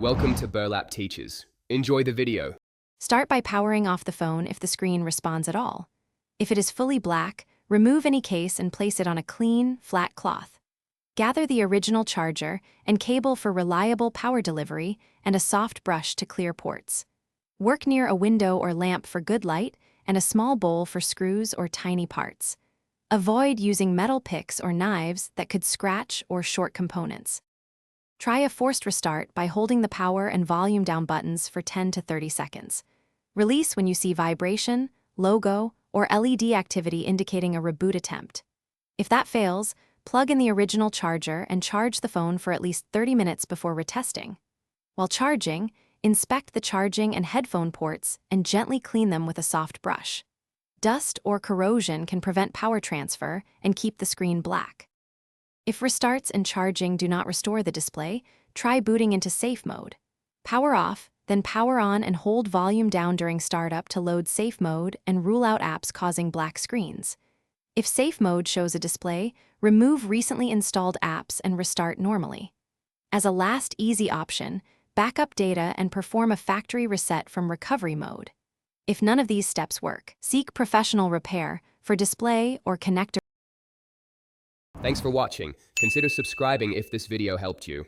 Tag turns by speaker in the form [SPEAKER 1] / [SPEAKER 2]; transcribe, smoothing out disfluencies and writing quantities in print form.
[SPEAKER 1] Welcome to Burlap Teachers. Enjoy the video.
[SPEAKER 2] Start by powering off the phone if the screen responds at all. If it is fully black, remove any case and place it on a clean, flat cloth. Gather the original charger and cable for reliable power delivery and a soft brush to clear ports. Work near a window or lamp for good light and a small bowl for screws or tiny parts. Avoid using metal picks or knives that could scratch or short components. Try a forced restart by holding the power and volume down buttons for 10 to 30 seconds. Release when you see vibration, logo, or LED activity indicating a reboot attempt. If that fails, plug in the original charger and charge the phone for at least 30 minutes before retesting. While charging, inspect the charging and headphone ports and gently clean them with a soft brush. Dust or corrosion can prevent power transfer and keep the screen black. If restarts and charging do not restore the display, try booting into safe mode. Power off, then power on and hold volume down during startup to load safe mode and rule out apps causing black screens. If safe mode shows a display, remove recently installed apps and restart normally. As a last easy option, backup data and perform a factory reset from recovery mode. If none of these steps work, seek professional repair for display or connector.
[SPEAKER 1] Thanks for watching. Consider subscribing if this video helped you.